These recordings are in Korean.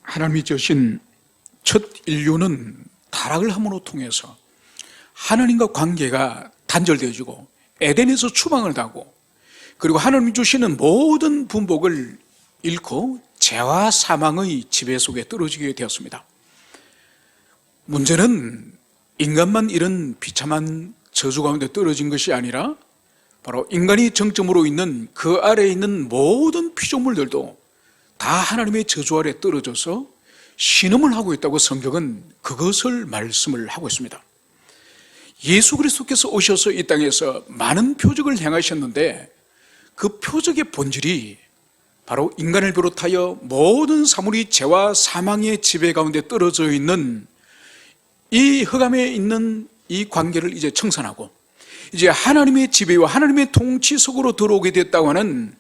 하나님이 지으신 첫 인류는 타락을 함으로 통해서 하나님과 관계가 단절되어지고 에덴에서 추방을 당하고 그리고 하나님이 주시는 모든 분복을 잃고 죄와 사망의 지배 속에 떨어지게 되었습니다. 문제는 인간만 이런 비참한 저주 가운데 떨어진 것이 아니라 바로 인간이 정점으로 있는 그 아래에 있는 모든 피조물들도 다 하나님의 저주 아래 떨어져서 신음을 하고 있다고 성경은 그것을 말씀을 하고 있습니다. 예수 그리스도께서 오셔서 이 땅에서 많은 표적을 행하셨는데 그 표적의 본질이 바로 인간을 비롯하여 모든 사물이 죄와 사망의 지배 가운데 떨어져 있는 이 흑암에 있는 이 관계를 이제 청산하고 이제 하나님의 지배와 하나님의 통치 속으로 들어오게 됐다고 하는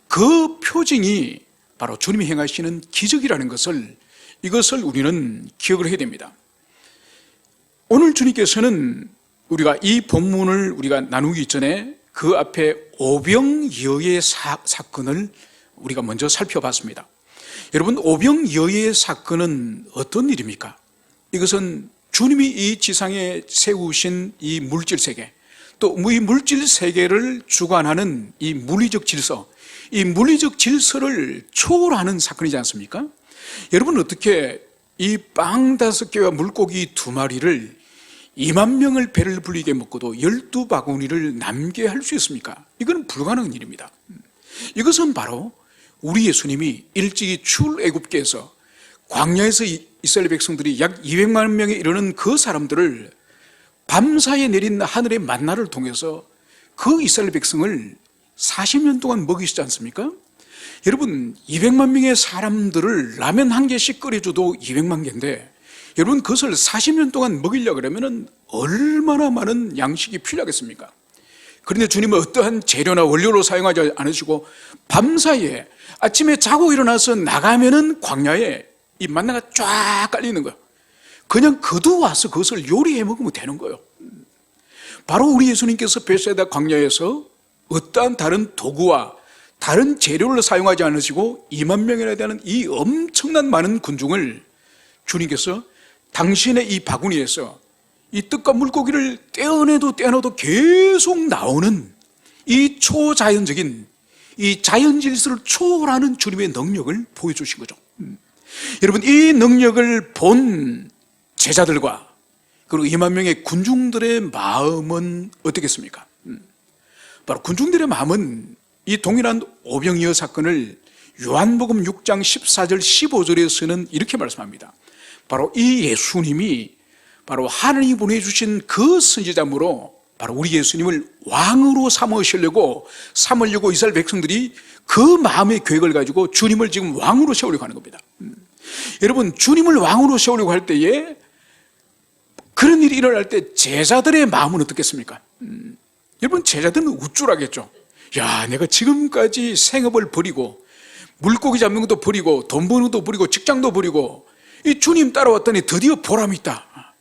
그 표징이 바로 주님이 행하시는 기적이라는 것을 이것을 우리는 기억을 해야 됩니다. 오늘 주님께서는 우리가 이 본문을 우리가 나누기 전에 그 앞에 오병이어의 사건을 우리가 먼저 살펴봤습니다. 여러분, 오병이어의 사건은 어떤 일입니까? 이것은 주님이 이 지상에 세우신 이 물질 세계, 또 이 물질 세계를 주관하는 이 물리적 질서, 이 물리적 질서를 초월하는 사건이지 않습니까? 여러분, 어떻게 이 빵 5개와 물고기 2마리를 2만 명을 배를 불리게 먹고도 12바구니를 남게 할 수 있습니까? 이건 불가능한 일입니다. 이것은 바로 우리 예수님이 일찍이 출애굽께서 광야에서 이스라엘 백성들이 약 200만 명에 이르는 그 사람들을 밤사이에 내린 하늘의 만나를 통해서 그 이스라엘 백성을 40년 동안 먹이시지 않습니까? 여러분, 200만 명의 사람들을 라면 한 개씩 끓여줘도 200만 개인데 여러분, 그것을 40년 동안 먹이려고 그러면 얼마나 많은 양식이 필요하겠습니까? 그런데 주님은 어떠한 재료나 원료로 사용하지 않으시고 밤사이에 아침에 자고 일어나서 나가면은 광야에 이 만나가 쫙 깔리는 거예요. 그냥 거두와서 그것을 요리해 먹으면 되는 거예요. 바로 우리 예수님께서 베세다 광야에서 어떠한 다른 도구와 다른 재료를 사용하지 않으시고 2만 명이나 되는 이 엄청난 많은 군중을 주님께서 당신의 이 바구니에서 이 떡과 물고기를 떼어내도 계속 나오는 이 초자연적인 이 자연 질서를 초월하는 주님의 능력을 보여주신 거죠. 여러분, 이 능력을 본 제자들과 그리고 2만 명의 군중들의 마음은 어떻겠습니까? 바로 군중들의 마음은 이 동일한 오병이어 사건을 요한복음 6장 14절 15절에서는 이렇게 말씀합니다. 바로 이 예수님이 바로 하나님이 보내주신 그 선지자므로 바로 우리 예수님을 왕으로 삼으려고 이스라엘 백성들이 그 마음의 계획을 가지고 주님을 지금 왕으로 세우려고 하는 겁니다. 여러분, 주님을 왕으로 세우려고 할 때에 그런 일이 일어날 때 제자들의 마음은 어떻겠습니까? 여러분, 제자들은 우쭐하겠죠. 야, 내가 지금까지 생업을 버리고 물고기 잡는 것도 버리고 돈 버는 것도 버리고 직장도 버리고 이 주님 따라왔더니 드디어 보람이 있다.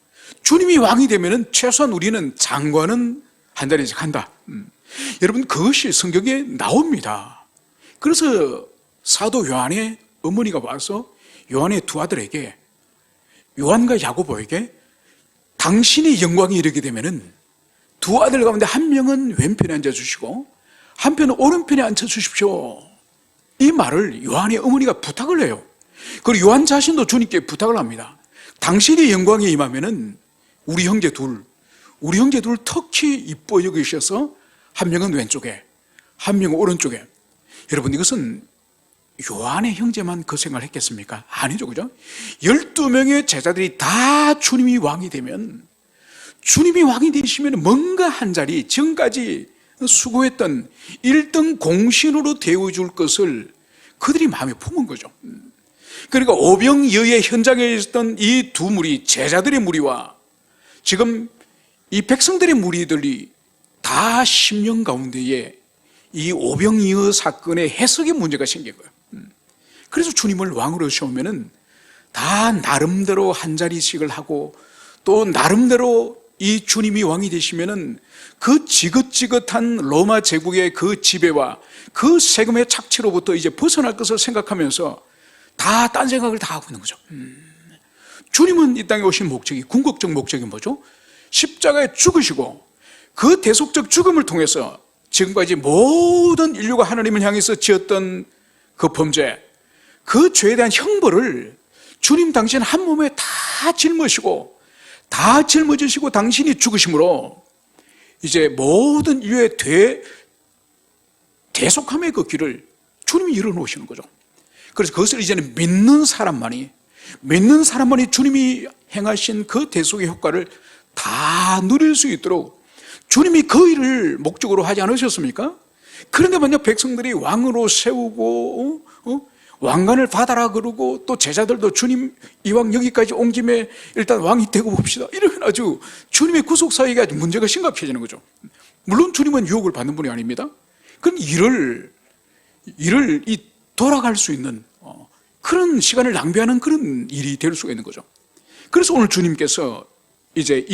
주님이 왕이 되면은 최소한 우리는 장관은 한 자리씩 한다. 여러분, 그것이 성경에 나옵니다. 그래서 사도 요한의 어머니가 와서 요한의 두 아들에게, 요한과 야고보에게 당신의 영광이 이르게 되면은 두 아들 가운데 한 명은 왼편에 앉아주시고 한편은 오른편에 앉혀주십시오. 이 말을 요한의 어머니가 부탁을 해요. 그리고 요한 자신도 주님께 부탁을 합니다. 당신의 영광에 임하면은 우리 형제 둘 특히 이뻐 여기셔서 한 명은 왼쪽에 한 명은 오른쪽에. 여러분, 이것은 요한의 형제만 그 생각을 했겠습니까? 아니죠, 그죠? 12명의 제자들이 다 주님이 왕이 되면, 주님이 왕이 되시면 뭔가 한 자리 지금까지 수고했던 1등 공신으로 대우줄 것을 그들이 마음에 품은 거죠. 그러니까 오병이어의 현장에 있었던 이 두 무리, 제자들의 무리와 지금 이 백성들의 무리들이 다 10년 가운데에 이 오병이어 사건의 해석에 문제가 생긴 거예요. 그래서 주님을 왕으로 세우면은 다 나름대로 한 자리씩을 하고 또 나름대로 이 주님이 왕이 되시면은 그 지긋지긋한 로마 제국의 그 지배와 그 세금의 착취로부터 이제 벗어날 것을 생각하면서 다 딴 생각을 다 하고 있는 거죠. 주님은 이 땅에 오신 목적이, 궁극적 목적이 뭐죠? 십자가에 죽으시고 그 대속적 죽음을 통해서 지금까지 모든 인류가 하나님을 향해서 지었던 그 범죄, 그 죄에 대한 형벌을 주님 당신 한 몸에 다 짊으시고 다 짊어지시고 당신이 죽으심으로 이제 모든 인류의 대속함의 그 길을 주님이 열어놓으시는 거죠. 그래서 그것을 이제는 믿는 사람만이 주님이 행하신 그 대속의 효과를 다 누릴 수 있도록 주님이 그 일을 목적으로 하지 않으셨습니까? 그런데 만약 백성들이 왕으로 세우고 왕관을 받아라 그러고 또 제자들도 주님 이왕 여기까지 온 김에 일단 왕이 되고 봅시다, 이러면 아주 주님의 구속사역이 아주 문제가 심각해지는 거죠. 물론 주님은 유혹을 받는 분이 아닙니다. 그럼 일을 돌아갈 수 있는 그런 시간을 낭비하는 그런 일이 될 수가 있는 거죠. 그래서 오늘 주님께서 이제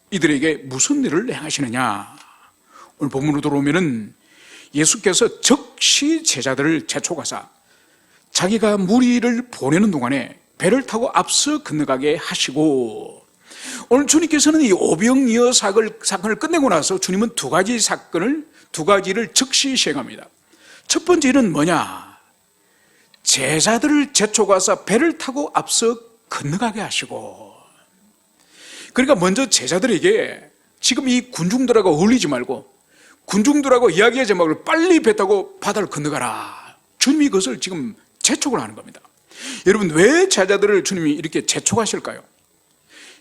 이들에게 무슨 일을 행하시느냐, 오늘 본문으로 들어오면은 예수께서 즉시 제자들을 재촉하사 자기가 무리를 보내는 동안에 배를 타고 앞서 건너가게 하시고, 오늘 주님께서는 이 오병이어 사건을 끝내고 나서 주님은 두 가지를 즉시 시행합니다. 첫 번째 일은 뭐냐? 제자들을 재촉하사 배를 타고 앞서 건너가게 하시고, 그러니까 먼저 제자들에게 지금 이 군중들하고 어울리지 말고 군중들하고 이야기하지 말고 빨리 배 타고 바다를 건너가라, 주님이 그것을 지금 재촉을 하는 겁니다. 여러분, 왜 제자들을 주님이 이렇게 재촉하실까요?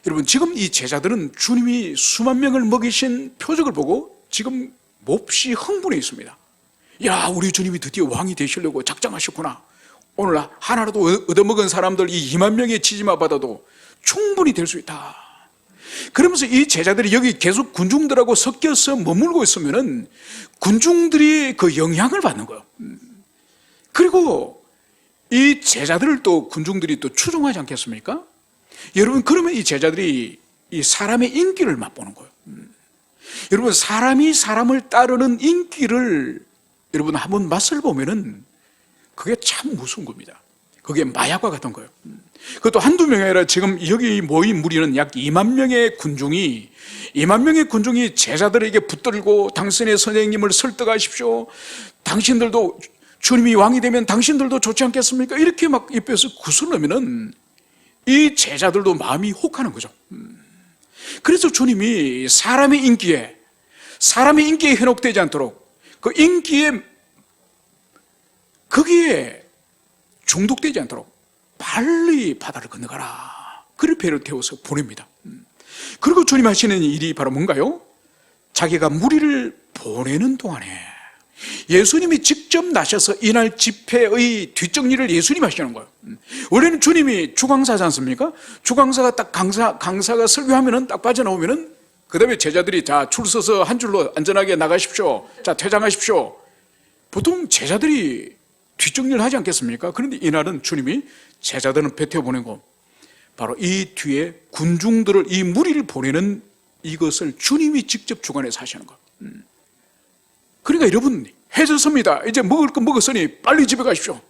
여러분, 지금 이 제자들은 주님이 수만 명을 먹이신 표적을 보고 지금 몹시 흥분해 있습니다. 야, 우리 주님이 드디어 왕이 되시려고 작정하셨구나. 오늘 하나라도 얻어먹은 사람들 이 2만 명의 치지마 받아도 충분히 될 수 있다. 그러면서 이 제자들이 여기 계속 군중들하고 섞여서 머물고 있으면은 군중들이 그 영향을 받는 거예요. 그리고 이 제자들을 또 군중들이 또 추종하지 않겠습니까? 여러분, 그러면 이 제자들이 이 사람의 인기를 맛보는 거예요. 여러분, 사람이 사람을 따르는 인기를 여러분 한번 맛을 보면은 그게 참 무서운 겁니다. 그게 마약과 같은 거예요. 그것도 한두 명이 아니라 지금 여기 모인 무리는 약 2만 명의 군중이 제자들에게 붙들고 당신의 선생님을 설득하십시오, 당신들도 주님이 왕이 되면 당신들도 좋지 않겠습니까? 이렇게 막 입에서 구슬러면은 이 제자들도 마음이 혹하는 거죠. 그래서 주님이 사람의 인기에 현혹되지 않도록 그 인기에 거기에 중독되지 않도록 빨리 바다를 건너가라, 그를 배를 태워서 보냅니다. 그리고 주님 하시는 일이 바로 뭔가요? 자기가 무리를 보내는 동안에 예수님이 직접 나셔서 이날 집회의 뒷정리를 예수님이 하시는 거예요. 원래는 주님이 주강사지 않습니까? 주강사가 딱 강사가 설교하면은 딱 빠져나오면은 그 다음에 제자들이 자, 줄 서서 한 줄로 안전하게 나가십시오, 자, 퇴장하십시오. 보통 제자들이 뒷정리를 하지 않겠습니까? 그런데 이날은 주님이 제자들은 배 태워 보내고 바로 이 뒤에 군중들을, 이 무리를 보내는 이것을 주님이 직접 주관해서 하시는 거예요. 그러니까 여러분, 해졌습니다. 이제 먹을 거 먹었으니 빨리 집에 가십시오.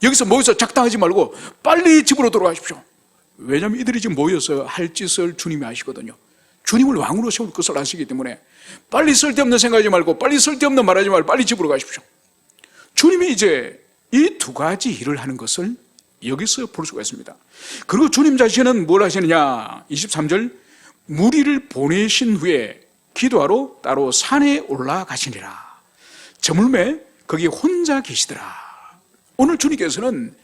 여기서 모여서 작당하지 말고 빨리 집으로 돌아가십시오. 왜냐하면 이들이 지금 모여서 할 짓을 주님이 아시거든요. 주님을 왕으로 세울 것을 아시기 때문에 빨리 쓸데없는 생각하지 말고 빨리 쓸데없는 말하지 말고 빨리 집으로 가십시오. 주님이 이제 이 두 가지 일을 하는 것을 여기서 볼 수가 있습니다. 그리고 주님 자신은 뭘 하시느냐? 23절, 무리를 보내신 후에 기도하러 따로 산에 올라가시니라. 저물매 거기 혼자 계시더라. 오늘 주님께서는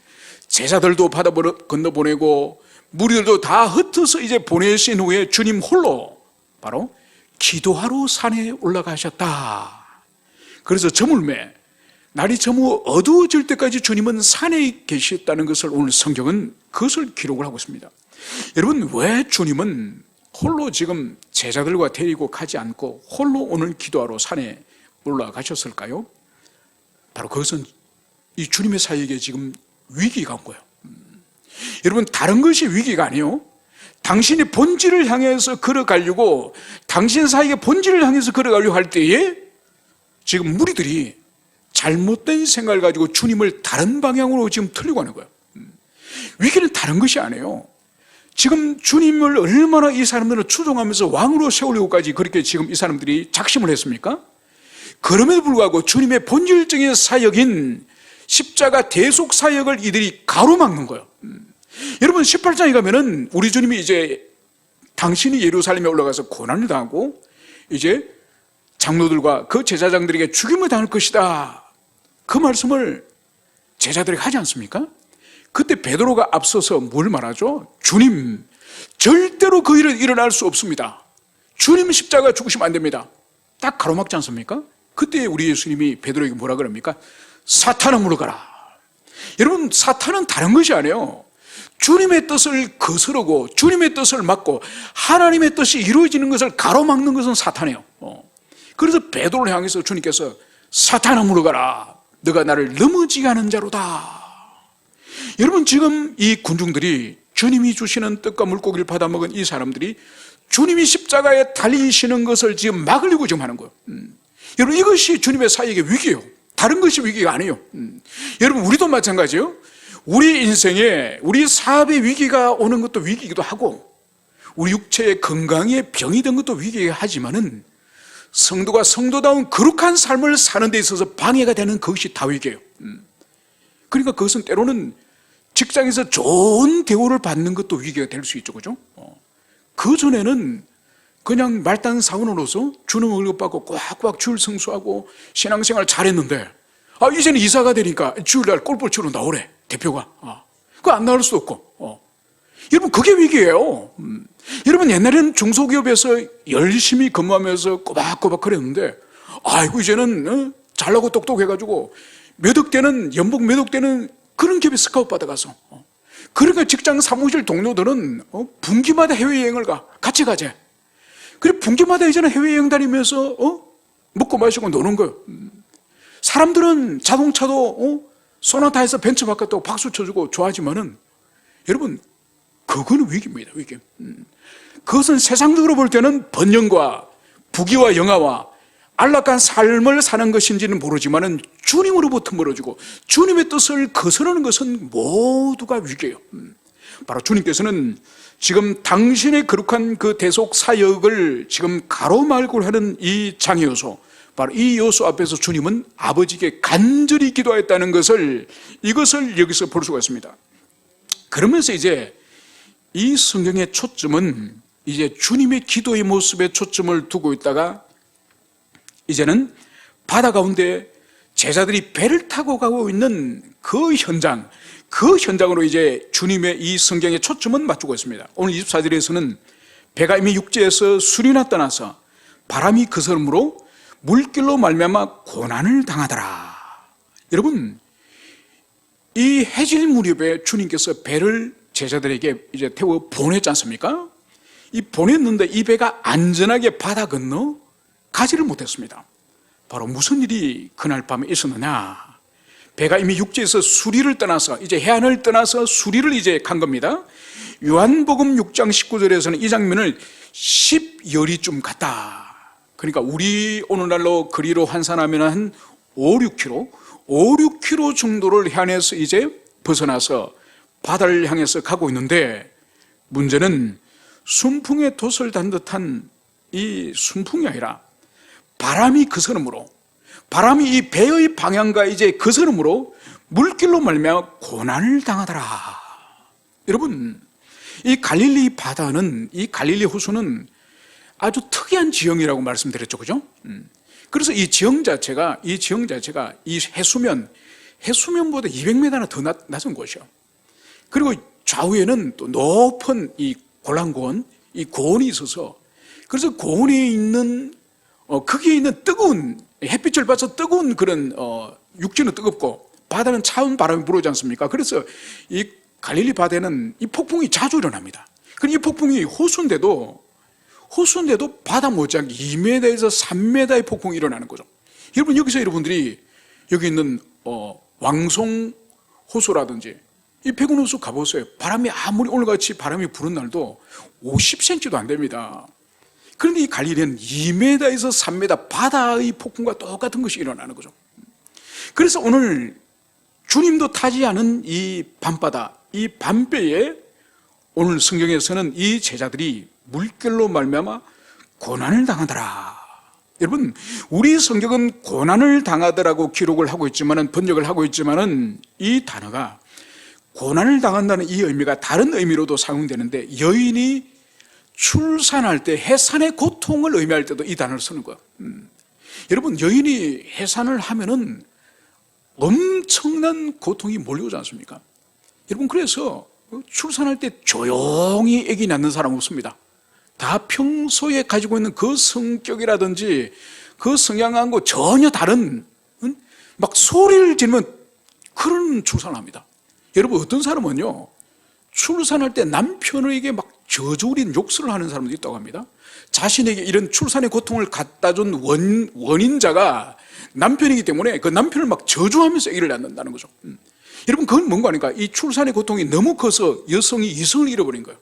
제자들도 바다 건너보내고 무리들도 다 흩어서 이제 보내신 후에 주님 홀로 바로 기도하러 산에 올라가셨다. 그래서 저물매 날이 저무 어두워질 때까지 주님은 산에 계셨다는 것을 오늘 성경은 그것을 기록을 하고 있습니다. 여러분, 왜 주님은 홀로 지금 제자들과 데리고 가지 않고 홀로 오늘 기도하러 산에 올라가셨을까요? 바로 그것은 이 주님의 사역에 지금 위기가 온 거예요. 여러분, 다른 것이 위기가 아니에요. 당신의 본질을 향해서 걸어가려고, 당신 사역의 본질을 향해서 걸어가려고 할 때에 지금 무리들이 잘못된 생각을 가지고 주님을 다른 방향으로 지금 틀리고 하는 거예요. 위기는 다른 것이 아니에요. 지금 주님을 얼마나 이 사람들은 추종하면서 왕으로 세우려고까지 그렇게 지금 이 사람들이 작심을 했습니까? 그럼에도 불구하고 주님의 본질적인 사역인 십자가 대속 사역을 이들이 가로막는 거예요. 여러분 18장에 가면은 우리 주님이 이제 당신이 예루살렘에 올라가서 고난을 당하고 이제 장로들과 그 제사장들에게 죽임을 당할 것이다, 그 말씀을 제자들에게 하지 않습니까? 그때 베드로가 앞서서 뭘 말하죠? 주님, 절대로 그 일은 일어날 수 없습니다. 주님 십자가 죽으시면 안 됩니다. 딱 가로막지 않습니까? 그때 우리 예수님이 베드로에게 뭐라 그럽니까? 사탄아 물러가라. 여러분, 사탄은 다른 것이 아니에요. 주님의 뜻을 거스르고 주님의 뜻을 막고 하나님의 뜻이 이루어지는 것을 가로막는 것은 사탄이에요. 그래서 베드로를 향해서 주님께서 사탄아 물러가라, 너가 나를 넘어지게 하는 자로다. 여러분, 지금 이 군중들이 주님이 주시는 떡과 물고기를 받아먹은 이 사람들이 주님이 십자가에 달리시는 것을 지금 막으려고 지금 하는 거예요. 여러분, 이것이 주님의 사역의 위기예요. 다른 것이 위기가 아니에요. 여러분, 우리도 마찬가지예요. 우리 인생에 우리 사업의 위기가 오는 것도 위기이기도 하고 우리 육체의 건강에 병이 든 것도 위기이기도 하지만은 성도가 성도다운 거룩한 삶을 사는 데 있어서 방해가 되는 것이 다 위기예요. 그러니까 그것은 때로는 직장에서 좋은 대우를 받는 것도 위기가 될 수 있죠, 그죠? 그 전에는 그냥 말단 사원으로서 주는 월급 받고 꽉꽉 줄 성수하고 신앙생활 잘했는데, 이제는 이사가 되니까 주일날 골프 치러 나오래, 대표가. 그거 안 나올 수도 없고. 여러분, 그게 위기예요. 여러분, 옛날에는 중소기업에서 열심히 근무하면서 꼬박꼬박 그랬는데, 아이고, 이제는 잘나고 똑똑해가지고 몇 억 되는, 연봉 몇 억 되는 그런 기업에 스카웃 받아가서. 그러니까 직장 사무실 동료들은 분기마다 해외여행을 같이 가재. 그래, 분기마다 이제는 해외여행 다니면서 먹고 마시고 노는 거예요. 사람들은 자동차도 소나타에서 벤츠 바꿨다고 박수 쳐주고 좋아하지만은 여러분, 그거는 위기입니다, 위기. 그것은 세상적으로 볼 때는 번영과 부귀와 영화와 안락한 삶을 사는 것인지는 모르지만은 주님으로부터 멀어지고 주님의 뜻을 거스르는 것은 모두가 위기예요. 바로 주님께서는 지금 당신의 거룩한 그 대속 사역을 지금 가로막으려 하는 이 장애 요소, 바로 이 요소 앞에서 주님은 아버지께 간절히 기도했다는 것을, 이것을 여기서 볼 수가 있습니다. 그러면서 이제 이 성경의 초점은 이제 주님의 기도의 모습에 초점을 두고 있다가 이제는 바다 가운데 제자들이 배를 타고 가고 있는 그 현장으로 이제 주님의 이 성경의 초점은 맞추고 있습니다. 오늘 24절에서는 배가 이미 육지에서 술이나 떠나서 바람이 거스름으로 물길로 말미암아 고난을 당하더라. 여러분, 이 해질 무렵에 주님께서 배를 제자들에게 이제 태워 보냈지 않습니까? 이 보냈는데 이 배가 안전하게 바다 건너 가지를 못했습니다. 바로 무슨 일이 그날 밤에 있었느냐? 배가 이미 육지에서 수리를 떠나서 이제 해안을 떠나서 수리를 이제 간 겁니다. 요한복음 6장 19절에서는 이 장면을 10여리쯤 갔다. 그러니까 우리 오늘날로 거리로 환산하면 한 5, 6km 정도를 해안에서 이제 벗어나서 바다를 향해서 가고 있는데, 문제는 순풍의 돛을 단 듯한 이 순풍이 아니라 바람이 거스름으로, 바람이 이 배의 방향과 이제 거스름으로 물길로 말미암아 고난을 당하더라. 여러분, 이 갈릴리 바다는, 이 갈릴리 호수는 아주 특이한 지형이라고 말씀드렸죠, 그죠? 그래서 이 지형 자체가 이 해수면보다 200m나 더 낮은 곳이요. 그리고 좌우에는 또 높은 이 골란고원, 이 고원이 있어서, 그래서 고원에 있는 거기에 있는 뜨거운 햇빛을 받아서 뜨거운 그런 육지는 뜨겁고 바다는 차운 바람이 불어오지 않습니까? 그래서 이 갈릴리 바다에는 이 폭풍이 자주 일어납니다. 그럼 이 폭풍이 호수인데도 바다 못지않게 2m에서 3m의 폭풍이 일어나는 거죠. 여러분, 여기서 여러분들이 여기 있는 왕송 호수라든지 이 백운 호수 가보세요. 바람이 아무리 오늘같이 바람이 부는 날도 50cm도 안 됩니다. 그런데 이 갈릴리는 2m에서 3m 바다의 폭풍과 똑같은 것이 일어나는 거죠. 그래서 오늘 주님도 타지 않은 이 밤바다, 이 밤배에 오늘 성경에서는 이 제자들이 물결로 말미암아 고난을 당하더라. 여러분, 우리 성경은 고난을 당하더라고 기록을 하고 있지만은, 번역을 하고 있지만은, 이 단어가 고난을 당한다는 이 의미가 다른 의미로도 사용되는데, 여인이 출산할 때 해산의 고통을 의미할 때도 이 단어를 쓰는 거예요. 여러분, 여인이 해산을 하면은 엄청난 고통이 몰려오지 않습니까? 여러분, 그래서 출산할 때 조용히 아기 낳는 사람 없습니다. 다 평소에 가지고 있는 그 성격이라든지 그 성향하고 전혀 다른, 막 소리를 지르면 그런 출산을 합니다. 여러분, 어떤 사람은요, 출산할 때 남편에게 막 저주린 욕설을 하는 사람도 있다고 합니다. 자신에게 이런 출산의 고통을 갖다 준 원인자가 남편이기 때문에 그 남편을 막 저주하면서 아기를 낳는다는 거죠. 여러분, 그건 뭔가 하니까 이 출산의 고통이 너무 커서 여성이 이성을 잃어버린 거예요.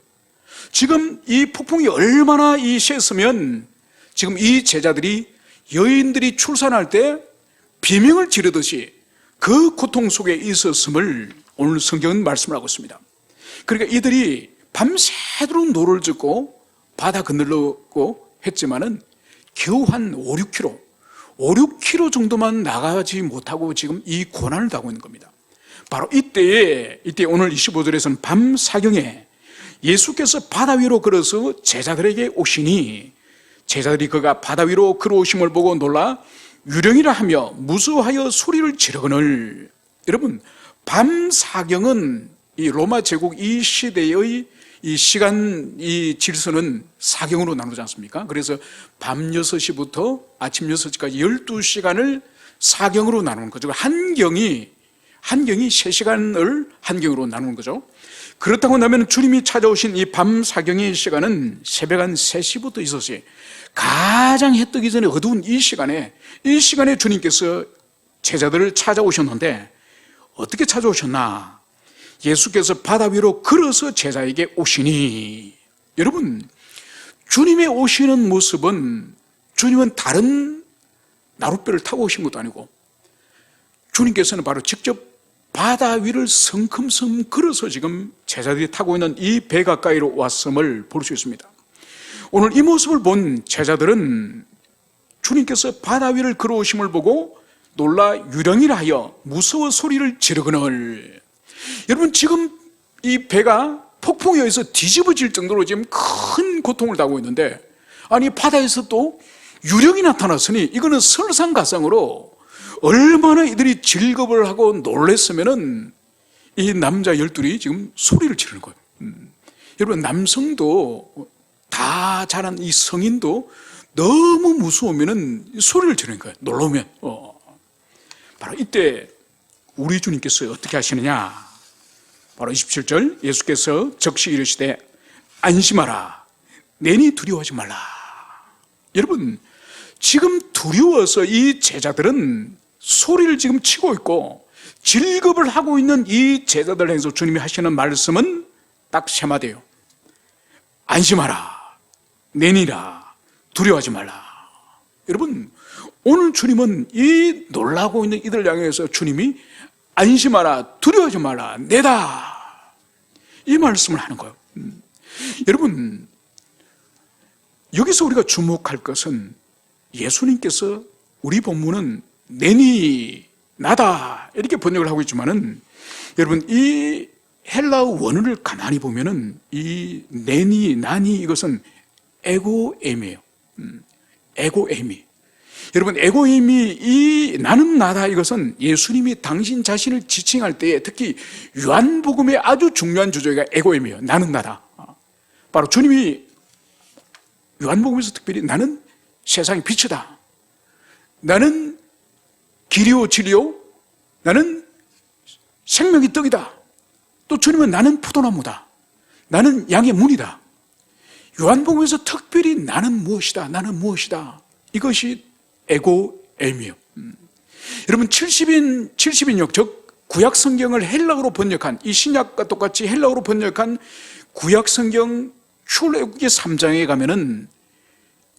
지금 이 폭풍이 얼마나 셌으면 지금 이 제자들이 여인들이 출산할 때 비명을 지르듯이 그 고통 속에 있었음을 오늘 성경은 말씀을 하고 있습니다. 그러니까 이들이 밤새도록 노를 젓고 바다 건널고 했지만은 겨우 한 5, 6km 정도만 나가지 못하고 지금 이 고난을 당하고 있는 겁니다. 바로 이때 오늘 25절에서는 밤 사경에 예수께서 바다 위로 걸어서 제자들에게 오시니 제자들이 그가 바다 위로 걸어오심을 보고 놀라 유령이라 하며 무서워하여 소리를 지르거늘. 여러분, 밤 사경은 이 로마 제국 이 시대의 이 시간 이 질서는 사경으로 나누지 않습니까? 그래서 밤 6시부터 아침 6시까지 12시간을 사경으로 나누는 거죠. 한경이 3시간을 한경으로 나누는 거죠. 그렇다고 하면 주님이 찾아오신 이 밤 사경의 시간은 새벽 한 3시부터 6시, 가장 해 뜨기 전에 어두운 이 시간에 주님께서 제자들을 찾아오셨는데 어떻게 찾아오셨나? 예수께서 바다 위로 걸어서 제자에게 오시니. 여러분, 주님의 오시는 모습은 주님은 다른 나룻배를 타고 오신 것도 아니고 주님께서는 바로 직접 바다 위를 성큼성큼 걸어서 지금 제자들이 타고 있는 이 배 가까이로 왔음을 볼 수 있습니다. 오늘 이 모습을 본 제자들은 주님께서 바다 위를 걸어오심을 보고 놀라 유령이라 하여 무서워 소리를 지르거늘. 여러분, 지금 이 배가 폭풍에 의해서 뒤집어질 정도로 지금 큰 고통을 당하고 있는데, 아니 바다에서 또 유령이 나타났으니 이거는 설상가상으로 얼마나 이들이 즐겁을 하고 놀랬으면은 이 남자 12이 지금 소리를 지르는 거예요. 여러분, 남성도 다 자란 이 성인도 너무 무서우면은 소리를 지르는 거예요. 놀라우면. 바로 이때 우리 주님께서 어떻게 하시느냐? 바로 27절, 예수께서 적시 이르시되 안심하라, 내니 두려워하지 말라. 여러분, 지금 두려워서 이 제자들은 소리를 지금 치고 있고 즐겁을 하고 있는 이 제자들 향해서 주님이 하시는 말씀은 딱 세 마디예요. 안심하라, 내니라, 두려워하지 말라. 여러분, 오늘 주님은 이 놀라고 있는 이들 향해서 주님이 안심하라, 두려워하지 말라, 내다, 이 말씀을 하는 거예요. 여러분, 여기서 우리가 주목할 것은 예수님께서 우리 본문은 내니, 나다 이렇게 번역을 하고 있지만은 여러분, 이 헬라어 원어를 가만히 보면은 이 내니, 나니 이것은 에고엠이에요. 에고엠이. 여러분, 에고임이 이 나는 나다 이것은 예수님이 당신 자신을 지칭할 때에 특히 요한복음의 아주 중요한 주제가 에고임이에요. 나는 나다. 바로 주님이 요한복음에서 특별히 나는 세상의 빛이다, 나는 길이요 진리요, 나는 생명의 떡이다, 또 주님은 나는 포도나무다, 나는 양의 문이다. 요한복음에서 특별히 나는 무엇이다, 나는 무엇이다, 이것이 에고엠이에요. 여러분, 70인역, 즉 구약 성경을 헬라어로 번역한, 이 신약과 똑같이 헬라어로 번역한 구약 성경 출애굽기 3장에 가면은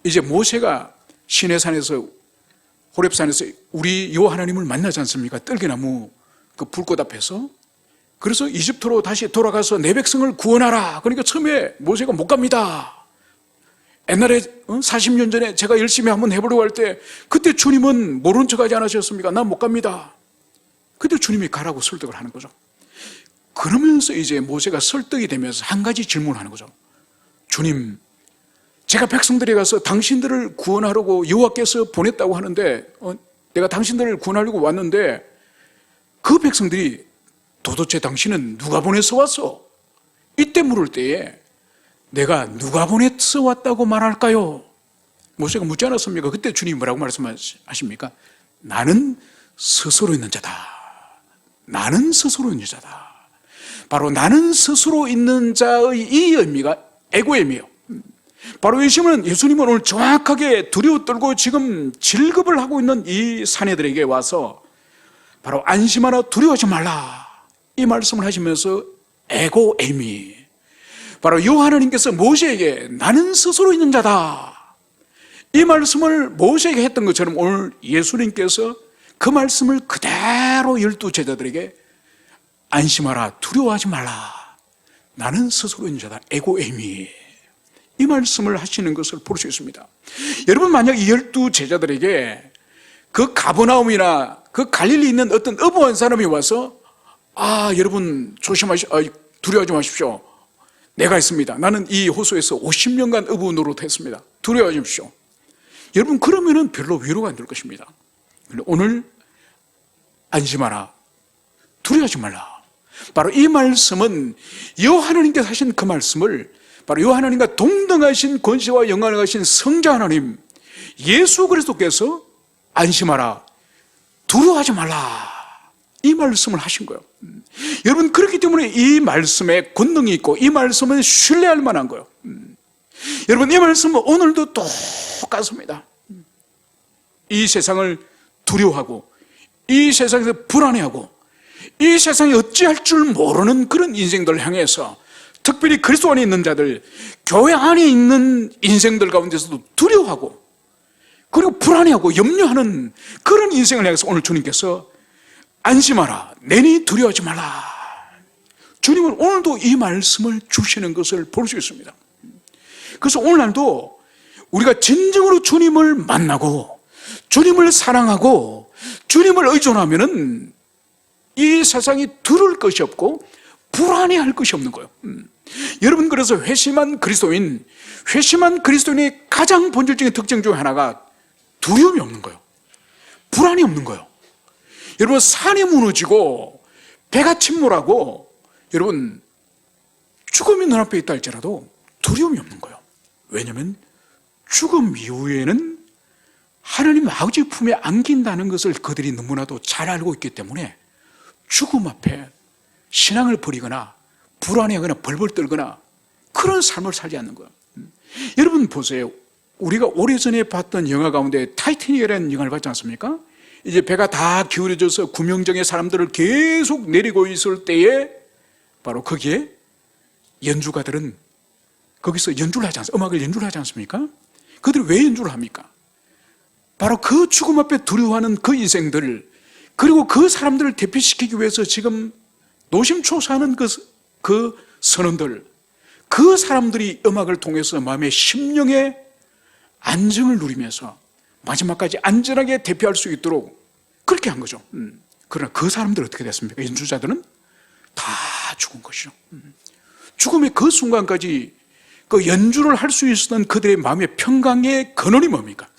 이제 모세가 시내산에서, 호렙산에서 우리 여호와 하나님을 만나지 않습니까? 떨기나무 그 불꽃 앞에서 그래서 이집트로 다시 돌아가서 내 백성을 구원하라. 그러니까 처음에 모세가 못 갑니다. 옛날에 40년 전에 제가 열심히 한번 해보려고 할 때 그때 주님은 모른 척하지 않으셨습니까? 난 못 갑니다. 그때 주님이 가라고 설득을 하는 거죠. 그러면서 이제 모세가 설득이 되면서 한 가지 질문을 하는 거죠. 주님, 제가 백성들에 가서 당신들을 구원하려고 여호와께서 보냈다고 하는데 내가 당신들을 구원하려고 왔는데 그 백성들이 도대체 당신은 누가 보내서 왔어? 이때 물을 때에 내가 누가 보내서 왔다고 말할까요? 모세가 묻지 않았습니까? 그때 주님이 뭐라고 말씀하십니까? 나는 스스로 있는 자다. 나는 스스로 있는 자다. 바로 나는 스스로 있는 자의 이 의미가 에고임이에요. 바로 예수님은 오늘 정확하게 두려워 떨고 지금 질급을 하고 있는 이 사내들에게 와서 바로 안심하라, 두려워하지 말라, 이 말씀을 하시면서 에고에미, 바로 요 하나님께서 모세에게 나는 스스로 있는 자다, 이 말씀을 모세에게 했던 것처럼 오늘 예수님께서 그 말씀을 그대로 12 제자들에게 안심하라, 두려워하지 말라, 나는 스스로 있는 자다, 에고에미, 이 말씀을 하시는 것을 볼 수 있습니다. 여러분, 만약 이 12 제자들에게 그 가버나움이나 그 갈릴리에 있는 어떤 어부한 사람이 와서 여러분 두려워하지 마십시오. 내가 있습니다. 나는 이 호수에서 50년간 어부 노릇했습니다. 두려워하지 마십시오. 여러분, 그러면은 별로 위로가 안 될 것입니다. 오늘 안심하라, 두려워하지 말라, 바로 이 말씀은 여호와 하나님께서 하신 그 말씀을 바로 여호와 하나님과 동등하신 권세와 영광을 가신 성자 하나님 예수 그리스도께서 안심하라, 두려워하지 말라, 이 말씀을 하신 거예요. 여러분, 그렇기 때문에 이 말씀에 권능이 있고 이 말씀은 신뢰할 만한 거예요. 여러분, 이 말씀은 오늘도 똑같습니다. 이 세상을 두려워하고 이 세상에서 불안해하고 이 세상에 어찌할 줄 모르는 그런 인생들을 향해서, 특별히 그리스도 안에 있는 자들, 교회 안에 있는 인생들 가운데서도 두려워하고 그리고 불안해하고 염려하는 그런 인생을 향해서 오늘 주님께서 안심하라, 내니 두려워하지 말라, 주님은 오늘도 이 말씀을 주시는 것을 볼 수 있습니다. 그래서 오늘날도 우리가 진정으로 주님을 만나고 주님을 사랑하고 주님을 의존하면은 이 세상이 두려울 것이 없고 불안해할 것이 없는 거예요. 여러분, 그래서 회심한 그리스도인의 가장 본질적인 특징 중 하나가 두려움이 없는 거예요. 불안이 없는 거예요. 여러분, 산이 무너지고 배가 침몰하고 여러분 죽음이 눈앞에 있다 할지라도 두려움이 없는 거예요. 왜냐하면 죽음 이후에는 하나님 아버지 품에 안긴다는 것을 그들이 너무나도 잘 알고 있기 때문에 죽음 앞에 신앙을 버리거나 불안해하거나 벌벌 떨거나 그런 삶을 살지 않는 거예요. 여러분 보세요. 우리가 오래전에 봤던 영화 가운데 타이타닉이라는 영화를 봤지 않습니까? 이제 배가 다 기울어져서 구명정의 사람들을 계속 내리고 있을 때에 바로 거기에 연주가들은 거기서 연주를 하지 않습니까? 음악을 연주를 하지 않습니까? 그들이 왜 연주를 합니까? 바로 그 죽음 앞에 두려워하는 그 인생들, 그리고 그 사람들을 대피시키기 위해서 지금 노심초사하는 그 선원들, 그 사람들이 음악을 통해서 마음의 심령의 안정을 누리면서 마지막까지 안전하게 대피할 수 있도록 그렇게 한 거죠. 그러나 그 사람들은 어떻게 됐습니까? 연주자들은 다 죽은 것이죠. 죽음의 그 순간까지 그 연주를 할 수 있었던 그들의 마음의 평강의 근원이 뭡니까?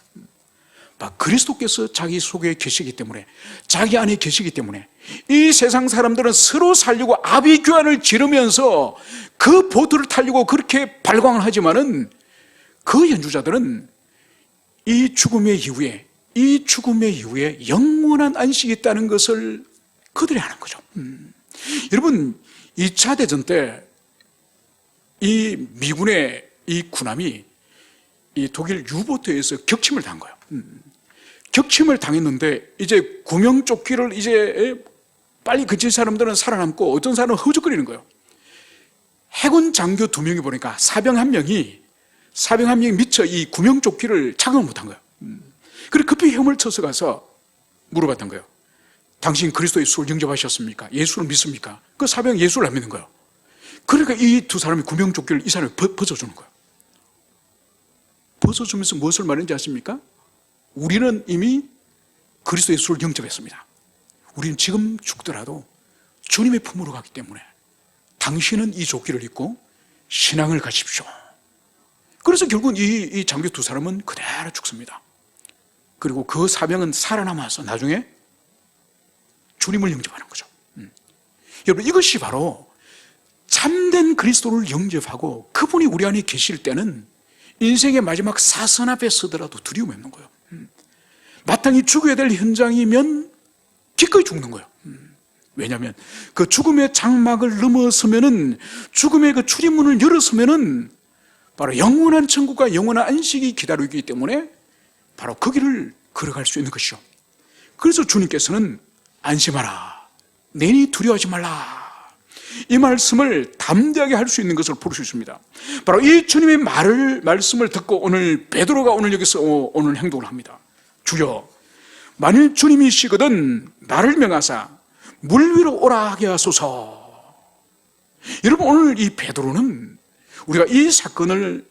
그리스도께서 자기 속에 계시기 때문에, 자기 안에 계시기 때문에 이 세상 사람들은 서로 살려고 아비규환을 지르면서 그 보트를 타려고 그렇게 발광을 하지만은 그 연주자들은 이 죽음의 이후에 영원한 안식이 있다는 것을 그들이 아는 거죠. 여러분, 2차 대전 때 이 미군의 이 군함이 이 독일 유보트에서 격침을 당한 거예요. 격침을 당했는데 이제 구명조끼를 이제 빨리 그칠 사람들은 살아남고 어떤 사람은 허우적거리는 거예요. 해군 장교 2명이 보니까 사병 한 명이 미처 이 구명조끼를 착용을 못한 거예요. 그래서 급히 헤엄을 쳐서 가서 물어봤던 거예요. 당신 그리스도 예수를 영접하셨습니까? 예수를 믿습니까? 그 사병 예수를 안 믿는 거예요. 그러니까 이 두 사람이 구명조끼를 이 사람이 벗어주는 거예요. 벗어주면서 무엇을 말하는지 아십니까? 우리는 이미 그리스도 예수를 영접했습니다. 우리는 지금 죽더라도 주님의 품으로 가기 때문에 당신은 이 조끼를 입고 신앙을 가십시오. 그래서 결국은 이 장교 두 사람은 그대로 죽습니다. 그리고 그 사병은 살아남아서 나중에 주님을 영접하는 거죠. 여러분, 이것이 바로 참된 그리스도를 영접하고 그분이 우리 안에 계실 때는 인생의 마지막 사선 앞에 서더라도 두려움이 없는 거예요. 마땅히 죽어야 될 현장이면 기꺼이 죽는 거예요. 왜냐하면 그 죽음의 장막을 넘어서면은, 죽음의 그 출입문을 열었으면은 바로 영원한 천국과 영원한 안식이 기다리기 때문에 바로 그 길을 걸어갈 수 있는 것이죠. 그래서 주님께서는 안심하라, 내니 두려워하지 말라, 이 말씀을 담대하게 할 수 있는 것을 볼 수 있습니다. 바로 이 주님의 말씀을 듣고 오늘 베드로가 오늘 여기서 오늘 행동을 합니다. 주여, 만일 주님이시거든 나를 명하사 물 위로 오라 하게 하소서. 여러분, 오늘 이 베드로는 우리가 이 사건을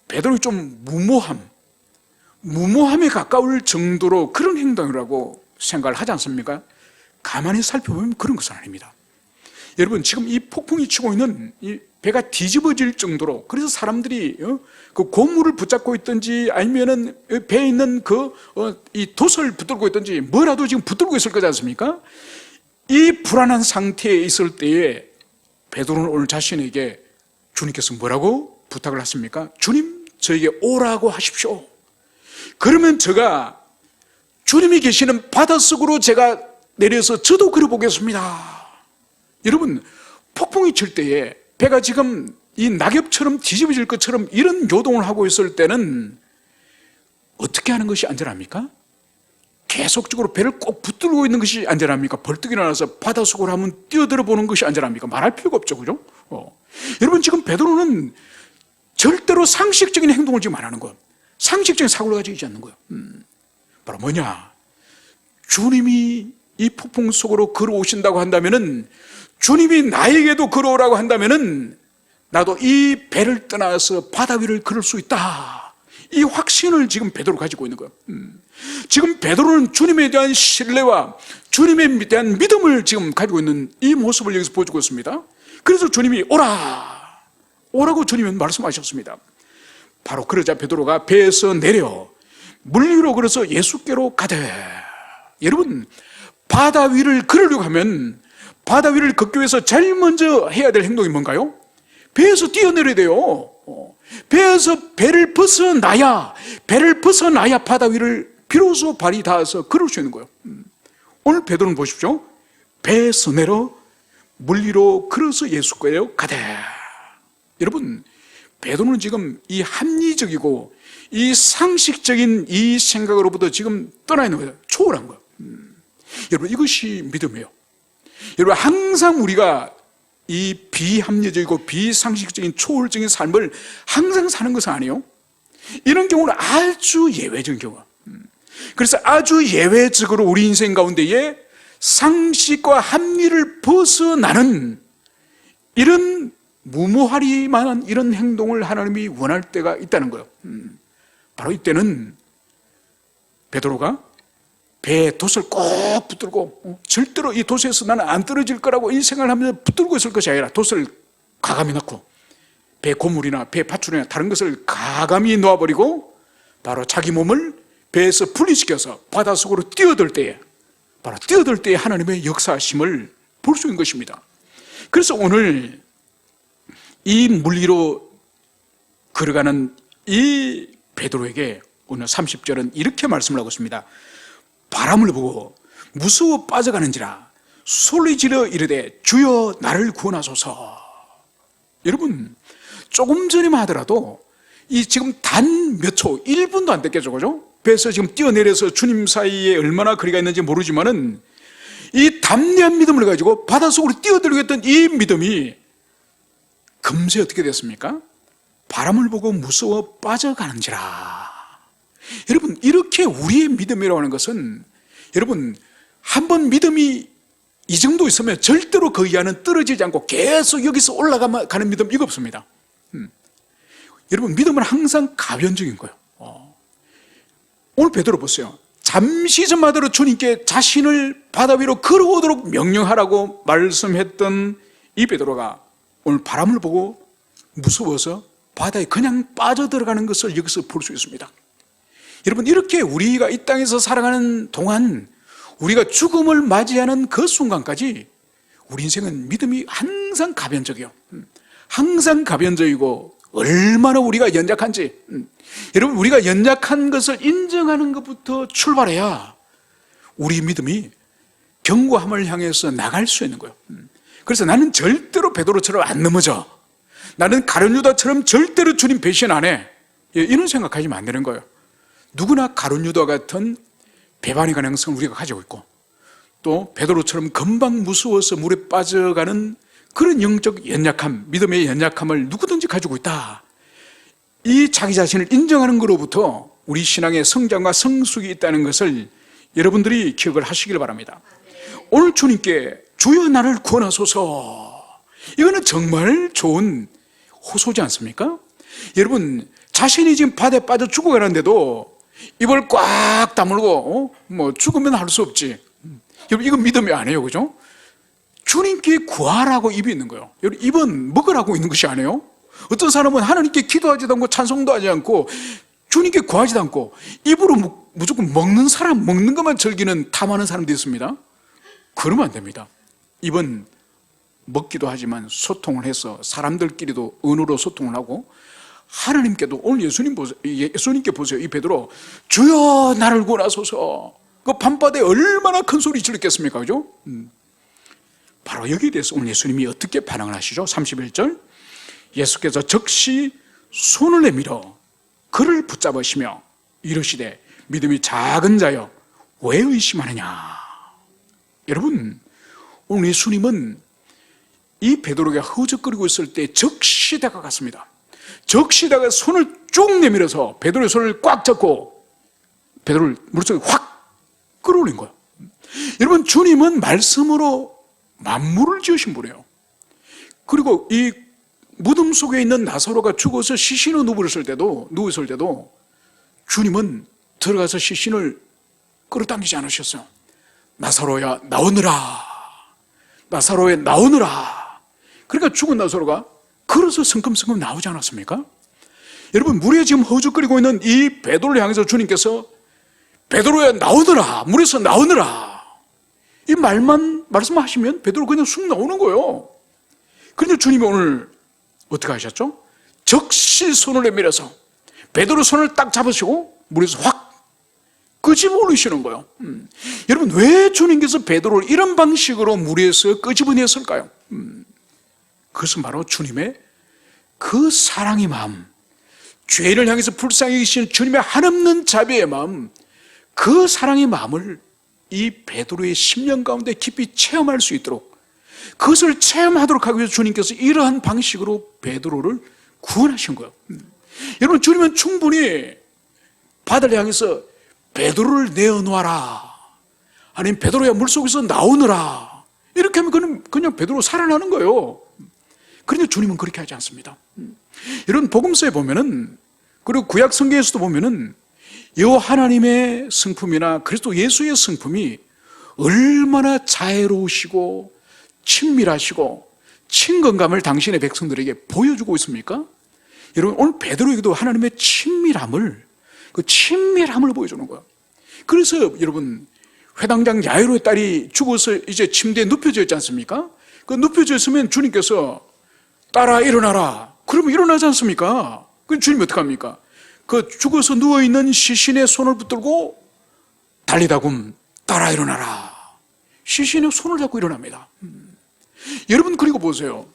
베드로의 좀 무모함에 가까울 정도로 그런 행동이라고 생각을 하지 않습니까? 가만히 살펴보면 그런 것은 아닙니다. 여러분, 지금 이 폭풍이 치고 있는 이 배가 뒤집어질 정도로, 그래서 사람들이 그 고무를 붙잡고 있든지 아니면은 배에 있는 이 돛을 붙들고 있든지 뭐라도 지금 붙들고 있을 거지 않습니까? 이 불안한 상태에 있을 때에 베드로는 오늘 자신에게 주님께서 뭐라고 부탁을 하십니까? 주님, 저에게 오라고 하십시오. 그러면 제가 주님이 계시는 바닷속으로 제가 내려서 저도 걸어보겠습니다. 여러분, 폭풍이 칠 때에 배가 지금 이 낙엽처럼 뒤집어질 것처럼 이런 요동을 하고 있을 때는 어떻게 하는 것이 안전합니까? 계속적으로 배를 꼭 붙들고 있는 것이 안전합니까? 벌떡 일어나서 바닷속으로 한번 뛰어들어 보는 것이 안전합니까? 말할 필요가 없죠, 그죠? 여러분, 지금 베드로는 절대로 상식적인 행동을 지금 안 하는 거예요. 상식적인 사고를 가지고 있지 않는 거예요. 바로 뭐냐? 주님이 이 폭풍 속으로 걸어오신다고 한다면은, 주님이 나에게도 걸어오라고 한다면은 나도 이 배를 떠나서 바다 위를 걸을 수 있다, 이 확신을 지금 베드로가 가지고 있는 거예요. 지금 베드로는 주님에 대한 신뢰와 주님에 대한 믿음을 지금 가지고 있는 이 모습을 여기서 보여주고 있습니다. 그래서 주님이 오라고 주님은 말씀하셨습니다. 바로 그러자 베드로가 배에서 내려 물 위로 걸어서 예수께로 가되. 여러분, 바다 위를 걸으려고 하면 바다 위를 걷기 위해서 제일 먼저 해야 될 행동이 뭔가요? 배에서 뛰어내려야 돼요. 배에서 배를 벗어나야 바다 위를 비로소 발이 닿아서 걸을 수 있는 거예요. 오늘 베드로는 보십시오. 배에서 내려 물 위로 걸어서 예수께로 가되. 여러분, 베드로는 지금 이 합리적이고 이 상식적인 이 생각으로부터 지금 떠나 있는 거예요. 초월한 거예요. 여러분, 이것이 믿음이에요. 여러분, 항상 우리가 이 비합리적이고 비상식적인 초월적인 삶을 항상 사는 것은 아니에요. 이런 경우는 아주 예외적인 경우야. 그래서 아주 예외적으로 우리 인생 가운데에 상식과 합리를 벗어나는 이런 무모하리만한 이런 행동을 하나님이 원할 때가 있다는 거예요. 바로 이때는 베드로가 배에 돛을 꼭 붙들고, 절대로 이 돛에서 나는 안 떨어질 거라고 이 생각을 하면서 붙들고 있을 것이 아니라 돛을 가감히 놓고 배 고물이나 배 밧줄이나 다른 것을 가감히 놓아버리고 바로 자기 몸을 배에서 분리시켜서 바닷속으로 뛰어들 때에, 바로 뛰어들 때에 하나님의 역사하심을 볼 수 있는 것입니다. 그래서 오늘 이 물 위로 걸어가는 이 베드로에게 오늘 30절은 이렇게 말씀을 하고 있습니다. 바람을 보고 무서워 빠져가는지라 소리지르 이르되 주여 나를 구원하소서. 여러분, 조금 전에만 하더라도 이 지금 단 몇 초, 1분도 안 됐겠죠, 그죠? 배에서 지금 뛰어내려서 주님 사이에 얼마나 거리가 있는지 모르지만은 이 담대한 믿음을 가지고 바닷속으로 뛰어들겠던 이 믿음이 금세 어떻게 됐습니까? 바람을 보고 무서워 빠져가는지라. 여러분, 이렇게 우리의 믿음이라고 하는 것은 여러분, 한번 믿음이 이 정도 있으면 절대로 그 이하는 떨어지지 않고 계속 여기서 올라가는 믿음, 이거 없습니다. 여러분, 믿음은 항상 가변적인 거예요. 오늘 베드로 보세요. 잠시 전마다로 주님께 자신을 바다 위로 걸어오도록 명령하라고 말씀했던 이 베드로가 오늘 바람을 보고 무서워서 바다에 그냥 빠져들어가는 것을 여기서 볼 수 있습니다. 여러분, 이렇게 우리가 이 땅에서 살아가는 동안 우리가 죽음을 맞이하는 그 순간까지 우리 인생은 믿음이 항상 가변적이에요. 항상 가변적이고 얼마나 우리가 연약한지, 여러분, 우리가 연약한 것을 인정하는 것부터 출발해야 우리 믿음이 견고함을 향해서 나갈 수 있는 거예요. 그래서 나는 절대로 베드로처럼 안 넘어져, 나는 가룟 유다처럼 절대로 주님 배신 안 해, 이런 생각하시면 안 되는 거예요. 누구나 가룟 유다 같은 배반의 가능성을 우리가 가지고 있고, 또 베드로처럼 금방 무서워서 물에 빠져가는 그런 영적 연약함, 믿음의 연약함을 누구든지 가지고 있다. 이 자기 자신을 인정하는 것으로부터 우리 신앙의 성장과 성숙이 있다는 것을 여러분들이 기억을 하시길 바랍니다. 오늘 주님께 주여 나를 구원하소서, 이거는 정말 좋은 호소지 않습니까? 여러분, 자신이 지금 바다에 빠져 죽어가는데도 입을 꽉 다물고 죽으면 할 수 없지. 여러분, 이건 믿음이 아니에요, 그죠? 주님께 구하라고 입이 있는 거예요. 여러분, 입은 먹으라고 있는 것이 아니에요. 어떤 사람은 하나님께 기도하지도 않고 찬송도 하지 않고 주님께 구하지도 않고 입으로 무조건 먹는 사람, 먹는 것만 즐기는 탐하는 사람도 있습니다. 그러면 안 됩니다. 입은 먹기도 하지만 소통을 해서 사람들끼리도 언어로 소통을 하고, 하나님께도 오늘 예수님께 보세요. 이 베드로, 주여 나를 구원하소서, 그 밤바다에 얼마나 큰 소리 질렀겠습니까, 그죠? 바로 여기에 대해서 오늘 예수님이 어떻게 반응을 하시죠? 31절, 예수께서 즉시 손을 내밀어 그를 붙잡으시며 이르시되 믿음이 작은 자여 왜 의심하느냐. 여러분, 오늘 예수님은 이 베드로가 허적거리고 있을 때 즉시 다가갔습니다. 즉시 다가 손을 쭉 내밀어서 베드로의 손을 꽉 잡고 베드로를 물속에 확 끌어올린 거예요. 여러분, 주님은 말씀으로 만물을 지으신 분이에요. 그리고 이 무덤 속에 있는 나사로가 죽어서 시신으로 누웠을 때도 주님은 들어가서 시신을 끌어당기지 않으셨어요. 나사로야 나오느라, 나사로야 나오느라. 그러니까 죽은 나사로가 걸어서 성큼성큼 나오지 않았습니까? 여러분, 물에 지금 허죽거리고 있는 이 베드로를 향해서 주님께서 베드로야 나오느라, 물에서 나오느라, 이 말만 말씀하시면 베드로 그냥 쑥 나오는 거예요. 그런데 주님이 오늘 어떻게 하셨죠? 즉시 손을 내밀어서 베드로 손을 딱 잡으시고 물에서 확 끄집어 올리시는 거예요. 여러분, 왜 주님께서 베드로를 이런 방식으로 물에서 끄집어냈을까요? 그것은 바로 주님의 그 사랑의 마음, 죄인을 향해서 불쌍히 계신 주님의 한없는 자비의 마음, 그 사랑의 마음을 이 베드로의 심령 가운데 깊이 체험할 수 있도록, 그것을 체험하도록 하기 위해서 주님께서 이러한 방식으로 베드로를 구원하신 거예요. 여러분, 주님은 충분히 바다를 향해서 베드로를 내어놓아라, 아니면 베드로야 물속에서 나오느라, 이렇게 하면 그냥 베드로 살아나는 거예요. 그런데 주님은 그렇게 하지 않습니다. 여러분, 복음서에 보면은, 그리고 구약 성경에서도 보면은 여호와 하나님의 성품이나 그리스도 예수의 성품이 얼마나 자애로우시고 친밀하시고 친근감을 당신의 백성들에게 보여주고 있습니까? 여러분, 오늘 베드로에게도 하나님의 친밀함을 보여주는 거예요. 그래서 여러분, 회당장 야이로의 딸이 죽어서 이제 침대에 눕혀져 있지 않습니까? 그 눕혀져 있으면 주님께서 딸아 일어나라, 그러면 일어나지 않습니까? 그럼 주님이 어떻게 합니까? 그 죽어서 누워있는 시신의 손을 붙들고 달리다굼 딸아 일어나라, 시신의 손을 잡고 일어납니다. 여러분, 그리고 보세요.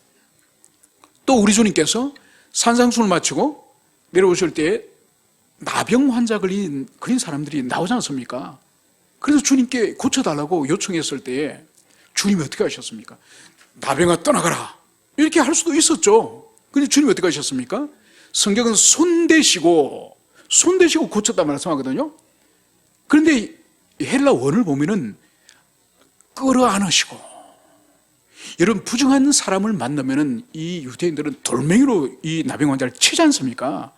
또 우리 주님께서 산상수를 마치고 내려오실 때 나병 환자 걸린 사람들이 나오지 않습니까? 그래서 주님께 고쳐달라고 요청했을 때에 주님이 어떻게 하셨습니까? 나병아 떠나가라, 이렇게 할 수도 있었죠. 그런데 주님이 어떻게 하셨습니까? 성경은 손대시고 고쳤다 말씀하거든요. 그런데 헬라 원을 보면은 끌어안으시고, 여러분 부정한 사람을 만나면은 이 유대인들은 돌멩이로 이 나병 환자를 치지 않습니까?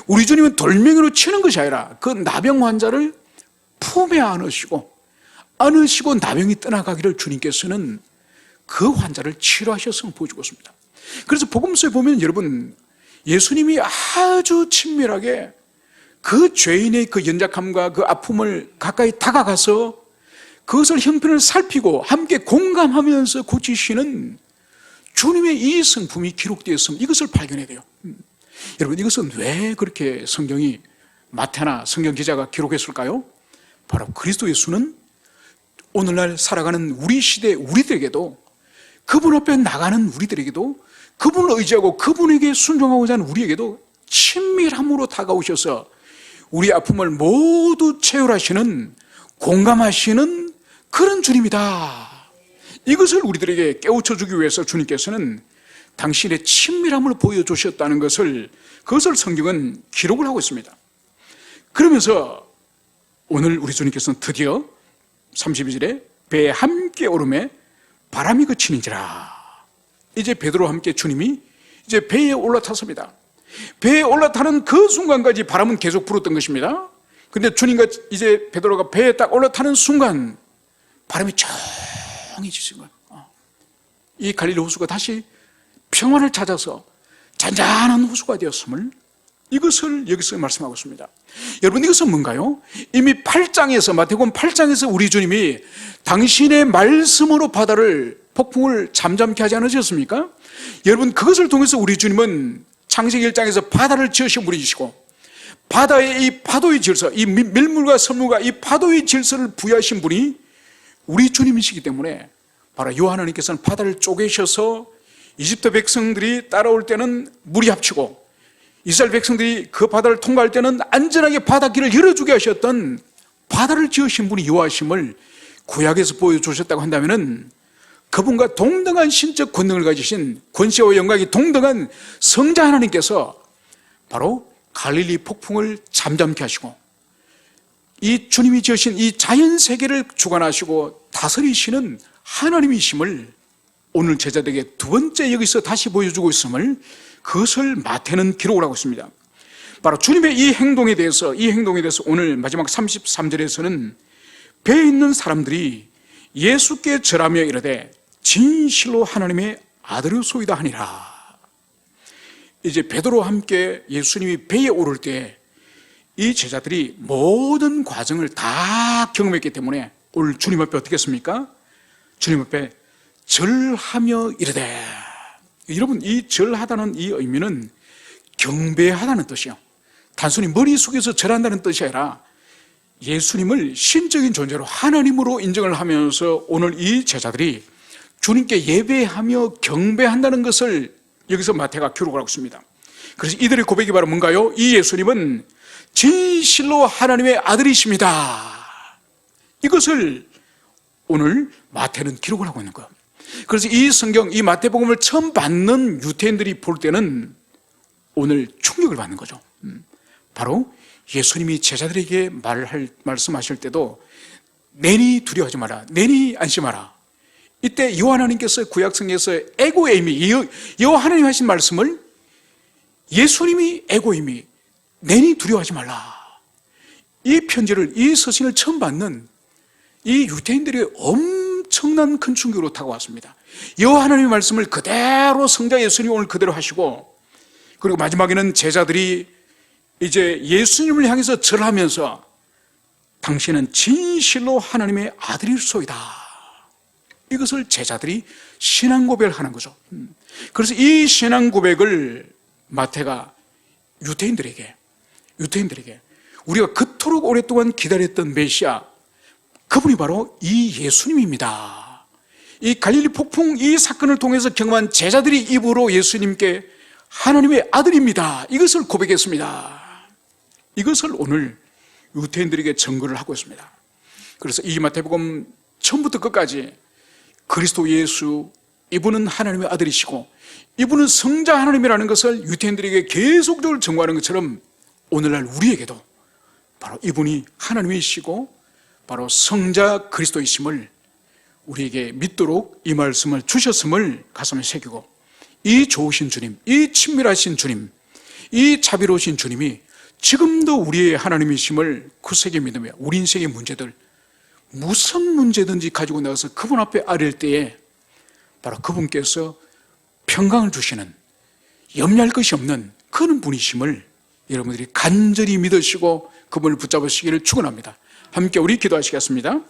우리 주님은 돌멩이로 치는 것이 아니라 그 나병 환자를 품에 안으시고 나병이 떠나가기를 주님께서는 그 환자를 치료하셔서 보여주고 있습니다. 그래서 복음서에 보면 여러분, 예수님이 아주 친밀하게 그 죄인의 그 연약함과 그 아픔을 가까이 다가가서 그것을 형편을 살피고 함께 공감하면서 고치시는 주님의 이 성품이 기록되어 있으면 이것을 발견해야 돼요. 여러분, 이것은 왜 그렇게 성경이, 마태나 성경 기자가 기록했을까요? 바로 그리스도 예수는 오늘날 살아가는 우리 시대 우리들에게도, 그분 앞에 나가는 우리들에게도, 그분을 의지하고 그분에게 순종하고자 하는 우리에게도 친밀함으로 다가오셔서 우리 아픔을 모두 채울하시는, 공감하시는 그런 주님이다. 이것을 우리들에게 깨우쳐 주기 위해서 주님께서는 당신의 친밀함을 보여주셨다는 것을, 그것을 성경은 기록을 하고 있습니다. 그러면서 오늘 우리 주님께서는 드디어 32절에 배에 함께 오름에 바람이 그치는지라. 이제 베드로와 함께 주님이 이제 배에 올라탔습니다. 배에 올라타는 그 순간까지 바람은 계속 불었던 것입니다. 근데 주님과 이제 베드로가 배에 딱 올라타는 순간 바람이 조용해지신 거예요. 이 갈릴리 호수가 다시 평안을 찾아서 잔잔한 호수가 되었음을, 이것을 여기서 말씀하고 있습니다. 여러분, 이것은 뭔가요? 이미 8장에서, 마태복음 8장에서 우리 주님이 당신의 말씀으로 바다를, 폭풍을 잠잠케 하지 않으셨습니까? 여러분, 그것을 통해서 우리 주님은 창세기 1장에서 바다를 지으셔 부리시고, 바다의 이 파도의 질서, 이 밀물과 선물과 이 파도의 질서를 부여하신 분이 우리 주님이시기 때문에, 바로 요 하나님께서는 바다를 쪼개셔서 이집트 백성들이 따라올 때는 물이 합치고, 이스라엘 백성들이 그 바다를 통과할 때는 안전하게 바닷길을 열어주게 하셨던 바다를 지으신 분이 여호와심을 구약에서 보여주셨다고 한다면, 그분과 동등한 신적 권능을 가지신, 권세와 영광이 동등한 성자 하나님께서 바로 갈릴리 폭풍을 잠잠케 하시고, 이 주님이 지으신 이 자연 세계를 주관하시고 다스리시는 하나님이심을 오늘 제자들에게 두 번째 여기서 다시 보여주고 있음을, 그것을 마태는 기록을 하고 있습니다. 바로 주님의 이 행동에 대해서 오늘 마지막 33절에서는 배에 있는 사람들이 예수께 절하며 이르되 진실로 하나님의 아들이소이다 하니라. 이제 베드로와 함께 예수님이 배에 오를 때 이 제자들이 모든 과정을 다 경험했기 때문에 오늘 주님 앞에 어떻게 했습니까? 주님 앞에 절하며 이르되. 여러분, 이 절하다는 이 의미는 경배하다는 뜻이요, 단순히 머리 숙여서 절한다는 뜻이 아니라 예수님을 신적인 존재로 하나님으로 인정을 하면서 오늘 이 제자들이 주님께 예배하며 경배한다는 것을 여기서 마태가 기록을 하고 있습니다. 그래서 이들의 고백이 바로 뭔가요? 이 예수님은 진실로 하나님의 아들이십니다. 이것을 오늘 마태는 기록을 하고 있는 거예요. 그래서 이 성경, 이 마태복음을 처음 받는 유대인들이 볼 때는 오늘 충격을 받는 거죠. 바로 예수님이 제자들에게 말씀하실 때도 내니 두려워하지 마라, 내니 안심하라. 이때 여호와 하나님께서 구약성경에서 에고에이미, 여호와 하나님 하신 말씀을 예수님이 에고에이미, 내니 두려워하지 말라. 이 편지를, 이 서신을 처음 받는 이 유대인들이 엄청난 큰 충격으로 다가왔습니다. 여호와 하나님의 말씀을 그대로 성자 예수님이 오늘 그대로 하시고, 그리고 마지막에는 제자들이 이제 예수님을 향해서 절하면서 당신은 진실로 하나님의 아들일소이다. 이것을 제자들이 신앙 고백을 하는 거죠. 그래서 이 신앙 고백을 마태가 유대인들에게 우리가 그토록 오랫동안 기다렸던 메시아, 그분이 바로 이 예수님입니다. 이 갈릴리 폭풍 이 사건을 통해서 경험한 제자들이 입으로 예수님께 하나님의 아들입니다, 이것을 고백했습니다. 이것을 오늘 유대인들에게 증거를 하고 있습니다. 그래서 이 마태복음 처음부터 끝까지 그리스도 예수, 이분은 하나님의 아들이시고 이분은 성자 하나님이라는 것을 유대인들에게 계속적으로 증거하는 것처럼 오늘날 우리에게도 바로 이분이 하나님이시고 바로 성자 그리스도이심을 우리에게 믿도록 이 말씀을 주셨음을 가슴에 새기고, 이 좋으신 주님, 이 친밀하신 주님, 이 자비로우신 주님이 지금도 우리의 하나님이심을 굳세게 믿으며 우리 인생의 문제들, 무슨 문제든지 가지고 나가서 그분 앞에 아뢰을 때에 바로 그분께서 평강을 주시는, 염려할 것이 없는 그런 분이심을 여러분들이 간절히 믿으시고 그분을 붙잡으시기를 축원합니다. 함께 우리 기도하시겠습니다.